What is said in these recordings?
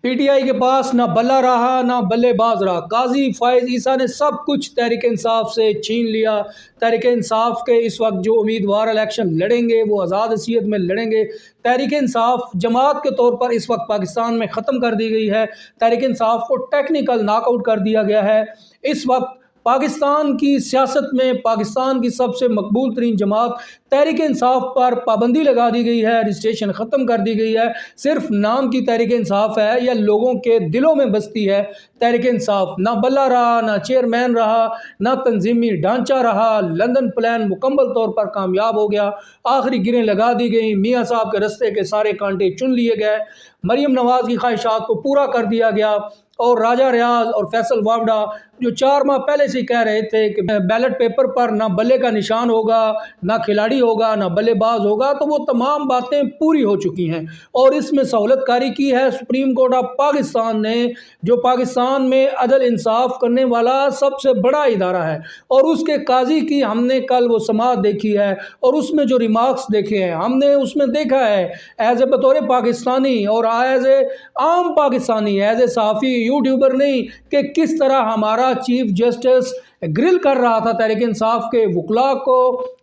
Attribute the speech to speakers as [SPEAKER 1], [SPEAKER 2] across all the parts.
[SPEAKER 1] P T I کے پاس نہ بلہ رہا نہ بلے باز رہا. قاضی فائز عیسیٰ نے سب کچھ تحریک انصاف سے چھین لیا. تحریک انصاف کے اس وقت جو امیدوار الیکشن لڑیں گے وہ آزاد حیثیت میں لڑیں گے. تحریک انصاف جماعت کے طور پر اس وقت پاکستان میں ختم کر دی گئی ہے. تحریک انصاف کو ٹیکنیکل ناک آؤٹ کر دیا گیا ہے. اس وقت پاکستان کی سیاست میں پاکستان کی سب سے مقبول ترین جماعت تحریک انصاف پر پابندی لگا دی گئی ہے. رجسٹریشن ختم کر دی گئی ہے. صرف نام کی تحریک انصاف ہے یا لوگوں کے دلوں میں بستی ہے تحریک انصاف. نہ بلہ رہا نہ چیئرمین رہا نہ تنظیمی ڈھانچہ رہا. لندن پلان مکمل طور پر کامیاب ہو گیا. آخری گریں لگا دی گئیں. میاں صاحب کے رستے کے سارے کانٹے چن لیے گئے. مریم نواز کی خواہشات کو پورا کر دیا گیا. اور راجہ ریاض اور فیصل وابڈا جو 4 ماہ پہلے سے کہہ رہے تھے کہ بیلٹ پیپر پر نہ بلے کا نشان ہوگا نہ کھلاڑی ہوگا نہ بلے باز ہوگا، تو وہ تمام باتیں پوری ہو چکی ہیں. اور اس میں سہولت کاری کی ہے سپریم کورٹ آف پاکستان نے، جو پاکستان میں عدل انصاف کرنے والا سب سے بڑا ادارہ ہے. اور اس کے قاضی کی ہم نے کل وہ سماعت دیکھی ہے اور اس میں جو ریمارکس دیکھے ہیں ہم نے اس میں دیکھا ہے ایز اے بطور پاکستانی اور ایز اے عام پاکستانی، ایز اے صحافی یوٹیوبر نہیں، کہ کس طرح ہمارا چیف جسٹس گرل کر رہا تھا تحریک انصاف کے وکلاء کو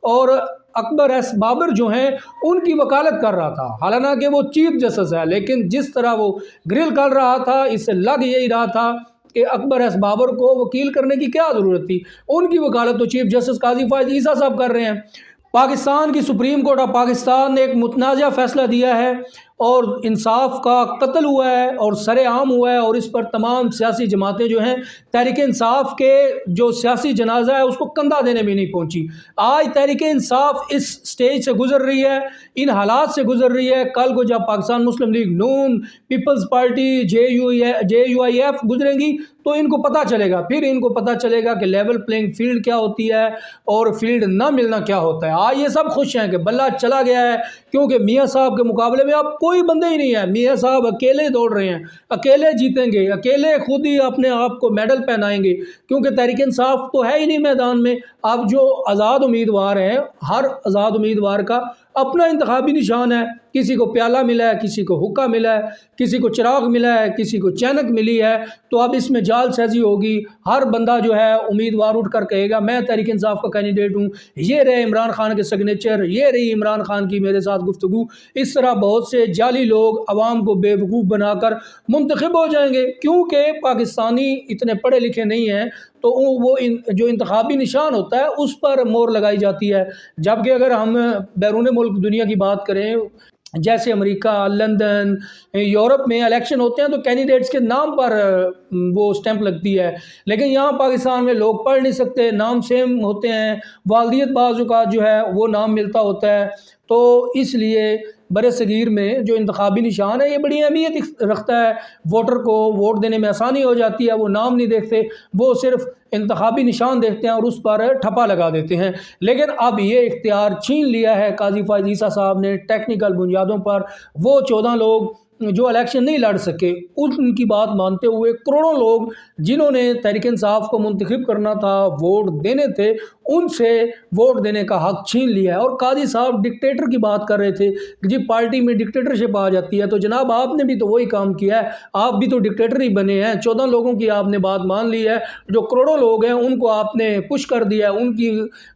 [SPEAKER 1] اور اکبر ایس بابر جو ہیں ان کی وکالت کر رہا تھا. حالانکہ وہ چیف جسٹس ہے، لیکن جس طرح وہ گرل کر رہا تھا اس سے لگ یہی رہا تھا کہ اکبر ایس بابر کو وکیل کرنے کی کیا ضرورت تھی. ان کی وکالت تو چیف جسٹس قاضی فائز عیسیٰ صاحب کر رہے ہیں. پاکستان کی سپریم کورٹ آف پاکستان نے ایک متنازع فیصلہ دیا ہے اور انصاف کا قتل ہوا ہے اور سر عام ہوا ہے، اور اس پر تمام سیاسی جماعتیں جو ہیں تحریک انصاف کے جو سیاسی جنازہ ہے اس کو کندھا دینے بھی نہیں پہنچی. آج تحریک انصاف اس سٹیج سے گزر رہی ہے، ان حالات سے گزر رہی ہے. کل کو جب پاکستان مسلم لیگ نون، پیپلز پارٹی، جے یو آئی ایف گزریں گی تو ان کو پتہ چلے گا، پھر ان کو پتہ چلے گا کہ لیول پلینگ فیلڈ کیا ہوتی ہے اور فیلڈ نہ ملنا کیا ہوتا ہے. آج یہ سب خوش ہیں کہ بلہ چلا گیا ہے، کیونکہ میاں صاحب کے مقابلے میں اب کوئی بندے ہی نہیں ہے. میاں صاحب اکیلے دوڑ رہے ہیں، اکیلے جیتیں گے، اکیلے خود ہی اپنے آپ کو میڈل پہنائیں گے، کیونکہ تحریک انصاف تو ہے ہی نہیں میدان میں. اب جو آزاد امیدوار ہیں، ہر آزاد امیدوار کا اپنا انتخابی نشان ہے. کسی کو پیالہ ملا ہے، کسی کو حقہ ملا ہے، کسی کو چراغ ملا ہے، کسی کو چینک ملی ہے. تو اب اس میں جال سازی ہوگی. ہر بندہ جو ہے امیدوار اٹھ کر کہے گا میں تحریک انصاف کا کینڈیڈیٹ ہوں، یہ رہے عمران خان کے سگنیچر، یہ رہی عمران خان کی میرے ساتھ گفتگو. اس طرح بہت سے جعلی لوگ عوام کو بے وقوف بنا کر منتخب ہو جائیں گے. کیونکہ پاکستانی اتنے پڑھے لکھے نہیں ہیں تو وہ جو انتخابی نشان ہوتا ہے اس پر مور لگائی جاتی ہے. جبکہ اگر ہم بیرون ملک دنیا کی بات کریں، جیسے امریکہ، لندن، یورپ میں الیکشن ہوتے ہیں تو کینڈیڈیٹس کے نام پر وہ سٹیمپ لگتی ہے. لیکن یہاں پاکستان میں لوگ پڑھ نہیں سکتے، نام سیم ہوتے ہیں، والدیت بعض اوقات جو ہے وہ نام ملتا ہوتا ہے. تو اس لیے بر صغیر میں جو انتخابی نشان ہے یہ بڑی اہمیت رکھتا ہے. ووٹر کو ووٹ دینے میں آسانی ہو جاتی ہے. وہ نام نہیں دیکھتے، وہ صرف انتخابی نشان دیکھتے ہیں اور اس پر ٹھپا لگا دیتے ہیں. لیکن اب یہ اختیار چھین لیا ہے قاضی فائز عیسیٰ صاحب نے ٹیکنیکل بنیادوں پر. وہ 14 لوگ جو الیکشن نہیں لڑ سکے ان کی بات مانتے ہوئے کروڑوں لوگ جنہوں نے تحریک انصاف کو منتخب کرنا تھا، ووٹ دینے تھے، ان سے ووٹ دینے کا حق چھین لیا ہے. اور قاضی صاحب ڈکٹیٹر کی بات کر رہے تھے کہ جی پارٹی میں ڈکٹیٹرشپ آ جاتی ہے، تو جناب آپ نے بھی تو وہی کام کیا ہے، آپ بھی تو ڈکٹیٹر ہی بنے ہیں. 14 لوگوں کی آپ نے بات مان لی ہے، جو کروڑوں لوگ ہیں ان کو آپ نے پش کر دیا ہے،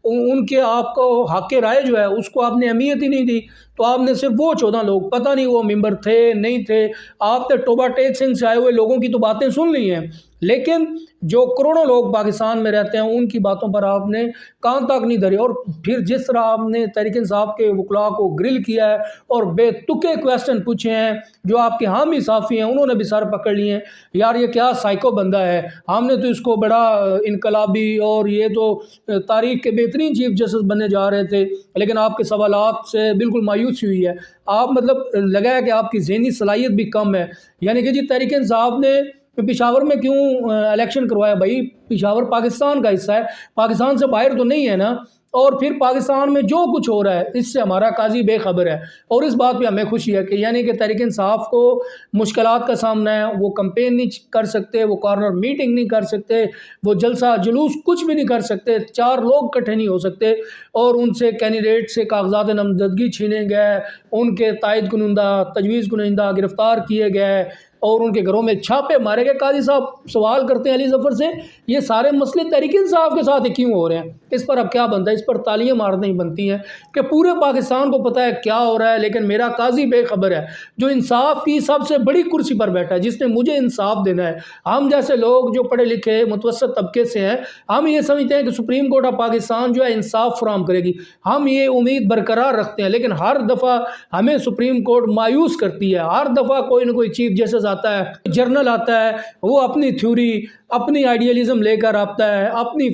[SPEAKER 1] ان کے آپ کو حق رائے جو ہے اس کو آپ نے اہمیت ہی نہیں دی. تو آپ نے صرف وہ 14 لوگ، پتہ نہیں وہ ممبر تھے نہیں تھے، آپ نے ٹوبہ ٹیک سنگھ سے آئے ہوئے لوگوں کی تو باتیں سن لی ہیں، لیکن جو کروڑوں لوگ پاکستان میں رہتے ہیں ان کی باتوں پر آپ نے کان تک نہیں دھری. اور پھر جس طرح آپ نے تحریک انصاف کے وکلاء کو گرل کیا ہے اور بے تکے کویسچن پوچھے ہیں، جو آپ کے حامی صحافی ہیں انہوں نے بھی سر پکڑ لیے ہیں، یار یہ کیا سائیکو بندہ ہے، ہم نے تو اس کو بڑا انقلابی اور یہ تو تاریخ کے بہترین چیف جسٹس بننے جا رہے تھے. لیکن آپ کے سوالات سے بالکل مایوسی ہوئی ہے. آپ مطلب لگا ہے کہ آپ کی ذہنی صلاحیت بھی کم ہے. یعنی کہ جی تحریک انصاف نے پشاور میں کیوں الیکشن کروایا؟ بھائی پشاور پاکستان کا حصہ ہے، پاکستان سے باہر تو نہیں ہے نا. اور پھر پاکستان میں جو کچھ ہو رہا ہے اس سے ہمارا قاضی بے خبر ہے. اور اس بات پہ ہمیں خوشی ہے کہ یعنی کہ تحریک انصاف کو مشکلات کا سامنا ہے، وہ کمپین نہیں کر سکتے، وہ کارنر میٹنگ نہیں کر سکتے، وہ جلسہ جلوس کچھ بھی نہیں کر سکتے، 4 لوگ اکٹھے نہیں ہو سکتے. اور ان سے کینڈیڈیٹ سے کاغذات نامزدگی چھینے گئے، ان کے تائید کنندہ، تجویز کنندہ گرفتار کیے گئے. اور ان کے گھروں میں چھاپے مارے گئے۔ قاضی صاحب سوال کرتے ہیں علی ظفر سے، یہ سارے مسئلے تحریک انصاف کے ساتھ کیوں ہو رہے ہیں؟ اس پر اب کیا بنتا ہے؟ اس پر تالیاں مارنا ہی بنتی ہیں کہ پورے پاکستان کو پتہ ہے کیا ہو رہا ہے، لیکن میرا قاضی بے خبر ہے جو انصاف کی سب سے بڑی کرسی پر بیٹھا ہے، جس نے مجھے انصاف دینا ہے۔ ہم جیسے لوگ جو پڑھے لکھے متوسط طبقے سے ہیں، ہم یہ سمجھتے ہیں کہ سپریم کورٹ آف پاکستان جو ہے انصاف فراہم کرے گی، ہم یہ امید برقرار رکھتے ہیں، لیکن ہر دفعہ ہمیں سپریم کورٹ مایوس کرتی ہے۔ ہر دفعہ کوئی نہ کوئی چیف جسٹس آتا ہے، جرنل آتا ہے، وہ اپنی تھیوری، اپنی آئیڈیالزم لے کر آتا ہے، اپنی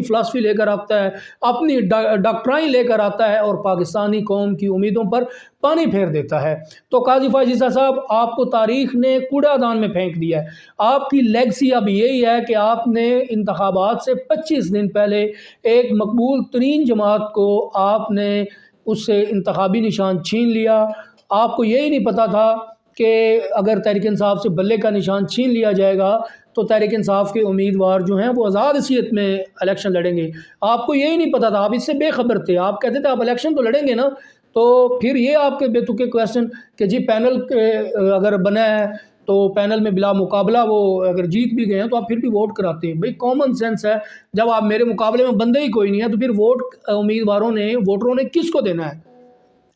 [SPEAKER 1] فلسفی لے کر آتا ہے، اپنی ڈاکٹرائن لے کر آتا ہے اور پاکستانی قوم کی امیدوں پر پانی پھیر دیتا ہے۔ تو قاضی فائز عیسیٰ صاحب، آپ کو تاریخ نے کوڑا دان میں پھینک دیا ہے۔ آپ کی لیگسی اب یہی ہے کہ آپ نے انتخابات سے 25 دن پہلے ایک مقبول ترین جماعت کو آپ نے اس سے انتخابی نشان چھین لیا۔ آپ کو یہی نہیں پتا تھا کہ اگر تحریک انصاف سے بلے کا نشان چھین لیا جائے گا تو تحریک انصاف کے امیدوار جو ہیں وہ آزاد حیثیت میں الیکشن لڑیں گے۔ آپ کو یہی نہیں پتا تھا، آپ اس سے بے خبر تھے۔ آپ کہتے تھے آپ الیکشن تو لڑیں گے نا، تو پھر یہ آپ کے بے تکے کویسچن کہ جی پینل اگر بنا ہے تو پینل میں بلا مقابلہ وہ اگر جیت بھی گئے ہیں تو آپ پھر بھی ووٹ کراتے ہیں۔ بھئی کامن سینس ہے، جب آپ میرے مقابلے میں بندے ہی کوئی نہیں ہے تو پھر ووٹ ووٹروں نے کس کو دینا ہے؟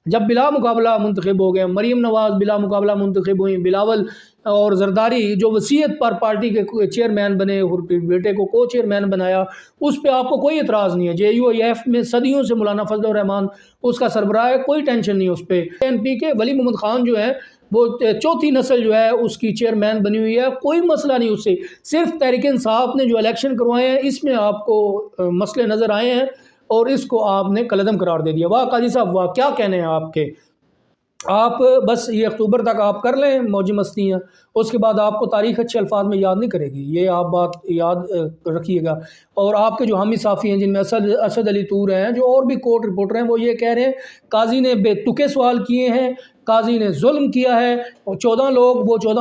[SPEAKER 1] جب بلا مقابلہ منتخب ہو گئے، مریم نواز بلا مقابلہ منتخب ہوئیں، بلاول اور زرداری جو وصیت پر پارٹی کے چیئرمین بنے اور بیٹے کو کو چیئرمین بنایا، اس پہ آپ کو کوئی اعتراض نہیں ہے۔ JUIF میں صدیوں سے مولانا فضل الرحمان اس کا سربراہ ہے، کوئی ٹینشن نہیں اس پہ۔ PNP کے ولی محمد خان جو ہے وہ چوتھی نسل جو ہے اس کی چیئرمین بنی ہوئی ہے، کوئی مسئلہ نہیں اس سے۔ صرف تحریک انصاف نے جو الیکشن کروائے ہیں اس میں آپ کو مسئلے نظر آئے ہیں اور اس کو آپ نے کالعدم قرار دے دیا۔ واہ قاضی صاحب واہ، کیا کہنے ہیں آپ کے؟ آپ بس یہ اکتوبر تک آپ کر لیں موجی مستیاں، اس کے بعد آپ کو تاریخ اچھے الفاظ میں یاد نہیں کرے گی، یہ آپ بات یاد رکھیے گا۔ اور آپ کے جو حامی صافی ہیں جن میں اسد علی طور ہیں، جو اور بھی کورٹ رپورٹر ہیں، وہ یہ کہہ رہے ہیں قاضی نے بے تکے سوال کیے ہیں، قاضی نے ظلم کیا ہے۔ وہ 14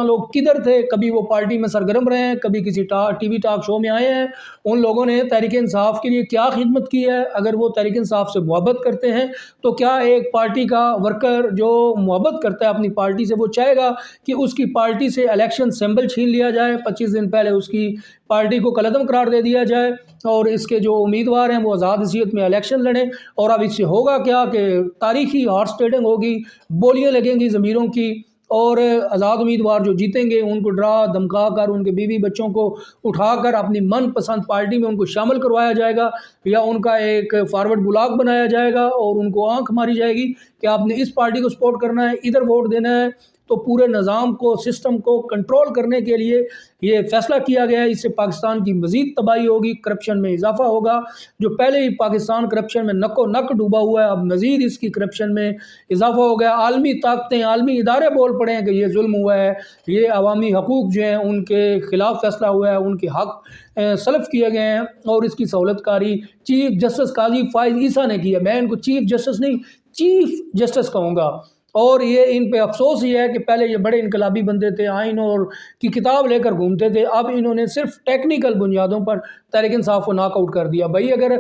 [SPEAKER 1] لوگ کدھر تھے؟ کبھی وہ پارٹی میں سرگرم رہے ہیں، کبھی کسی ٹی وی ٹاک شو میں آئے ہیں۔ ان لوگوں نے تحریک انصاف کے لیے کیا خدمت کی ہے؟ اگر وہ تحریک انصاف سے محبت کرتے ہیں تو کیا ایک پارٹی کا ورکر جو محبت کرتا ہے اپنی پارٹی سے، وہ چاہے گا کہ اس کی پارٹی سے الیکشن سمبل چھین لیا جائے، 25 دن پہلے اس کی پارٹی کو کالعدم قرار دے دیا جائے اور اس کے جو امیدوار ہیں وہ آزاد حیثیت میں الیکشن لڑیں؟ اور اب اس سے ہوگا کیا کہ تاریخی ہارس ٹریڈنگ ہوگی، بولیاں لگیں گی ضمیروں کی، اور آزاد امیدوار جو جیتیں گے ان کو ڈرا دھمکا کر ان کے بیوی بچوں کو اٹھا کر اپنی من پسند پارٹی میں ان کو شامل کروایا جائے گا، یا ان کا ایک فارورڈ بلاک بنایا جائے گا اور ان کو آنکھ ماری جائے گی کہ آپ نے اس پارٹی کو سپورٹ کرنا ہے، ادھر ووٹ دینا ہے۔ تو پورے نظام کو، سسٹم کو کنٹرول کرنے کے لیے یہ فیصلہ کیا گیا ہے۔ اس سے پاکستان کی مزید تباہی ہوگی، کرپشن میں اضافہ ہوگا۔ جو پہلے ہی پاکستان کرپشن میں نک و نک ڈوبا ہوا ہے، اب مزید اس کی کرپشن میں اضافہ ہو گیا۔ عالمی طاقتیں، عالمی ادارے بول پڑے ہیں کہ یہ ظلم ہوا ہے، یہ عوامی حقوق جو ہیں ان کے خلاف فیصلہ ہوا ہے، ان کے حق سلب کیے گئے ہیں، اور اس کی سہولت کاری چیف جسٹس قاضی فائز عیسیٰ نے کی ہے۔ میں ان کو چیف جسٹس نہیں، چیف جسٹس کہوں گا۔ اور یہ ان پہ افسوس یہ ہے کہ پہلے یہ بڑے انقلابی بندے تھے، آئین اور کی کتاب لے کر گھومتے تھے، اب انہوں نے صرف ٹیکنیکل بنیادوں پر تحریک انصاف کو ناک آؤٹ کر دیا۔ بھائی اگر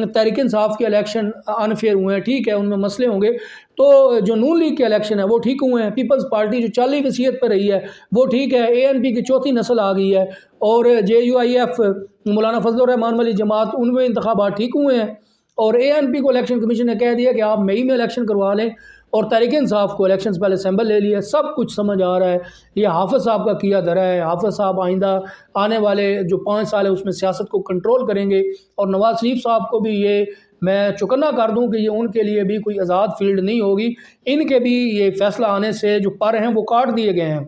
[SPEAKER 1] تحریک انصاف کے الیکشن انفیئر ہوئے ہیں، ٹھیک ہے، ان میں مسئلے ہوں گے، تو جو نون لیگ کے الیکشن ہے وہ ٹھیک ہوئے ہیں، پیپلز پارٹی جو 40 وصیت پر رہی ہے وہ ٹھیک ہے، ANP کی چوتھی نسل آ گئی ہے، اور JUIF مولانا فضل الرحمان والی جماعت، ان میں انتخابات ٹھیک ہوئے ہیں، اور ANP کو الیکشن کمیشن نے کہہ دیا کہ آپ مئی میں الیکشن کروا لیں، اور تحریک انصاف کو الیکشن سے پہلے سیمبل لے لیا۔ سب کچھ سمجھ آ رہا ہے، یہ حافظ صاحب کا کیا دھرا ہے۔ حافظ صاحب آئندہ آنے والے جو 5 سال ہے اس میں سیاست کو کنٹرول کریں گے، اور نواز شریف صاحب کو بھی یہ میں چوکنا کر دوں کہ یہ ان کے لیے بھی کوئی آزاد فیلڈ نہیں ہوگی، ان کے بھی یہ فیصلہ آنے سے جو پر ہیں وہ کاٹ دیے گئے ہیں۔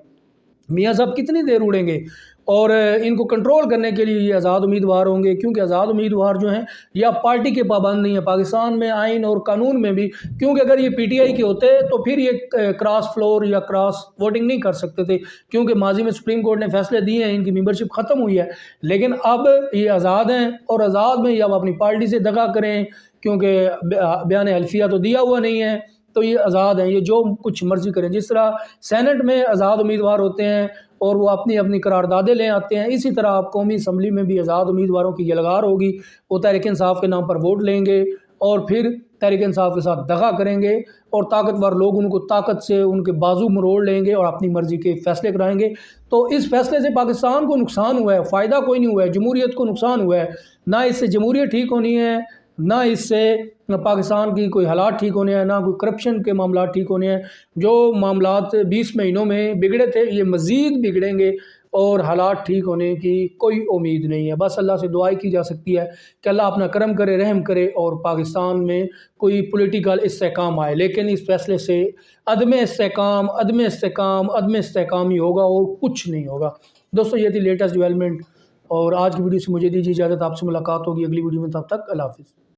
[SPEAKER 1] میاں صاحب کتنی دیر اڑیں گے؟ اور ان کو کنٹرول کرنے کے لیے یہ آزاد امیدوار ہوں گے، کیونکہ آزاد امیدوار جو ہیں یا پارٹی کے پابند نہیں ہیں پاکستان میں، آئین اور قانون میں بھی، کیونکہ اگر یہ PTI کے ہوتے تو پھر یہ کراس فلور یا کراس ووٹنگ نہیں کر سکتے تھے، کیونکہ ماضی میں سپریم کورٹ نے فیصلے دیے ہیں، ان کی ممبرشپ ختم ہوئی ہے۔ لیکن اب یہ آزاد ہیں، اور آزاد میں یہ اب اپنی پارٹی سے دغا کریں، کیونکہ بیان حلفیہ تو دیا ہوا نہیں ہے، تو یہ آزاد ہیں، یہ جو کچھ مرضی کریں۔ جس طرح سینٹ میں آزاد امیدوار ہوتے ہیں اور وہ اپنی اپنی قراردادیں لے آتے ہیں، اسی طرح آپ قومی اسمبلی میں بھی آزاد امیدواروں کی یلغار ہوگی، وہ تحریک انصاف کے نام پر ووٹ لیں گے اور پھر تحریک انصاف کے ساتھ دغا کریں گے اور طاقتور لوگ ان کو طاقت سے ان کے بازو مروڑ لیں گے اور اپنی مرضی کے فیصلے کرائیں گے۔ تو اس فیصلے سے پاکستان کو نقصان ہوا ہے، فائدہ کوئی نہیں ہوا ہے، جمہوریت کو نقصان ہوا ہے۔ نہ اس سے جمہوریت ٹھیک ہونی ہے، نہ اس سے پاکستان کی کوئی حالات ٹھیک ہونے ہیں، نہ کوئی کرپشن کے معاملات ٹھیک ہونے ہیں۔ جو معاملات 20 مہینوں میں بگڑے تھے یہ مزید بگڑیں گے اور حالات ٹھیک ہونے کی کوئی امید نہیں ہے۔ بس اللہ سے دعا کی جا سکتی ہے کہ اللہ اپنا کرم کرے، رحم کرے اور پاکستان میں کوئی پولیٹیکل استحکام آئے، لیکن اس فیصلے سے عدم استحکام ہی ہوگا اور کچھ نہیں ہوگا۔ دوستو یہ تھی لیٹسٹ ڈیولپمنٹ اور آج کی ویڈیو سے مجھے دیجیے اجازت، آپ سے ملاقات ہوگی اگلی ویڈیو میں، تب تک اللہ حافظ۔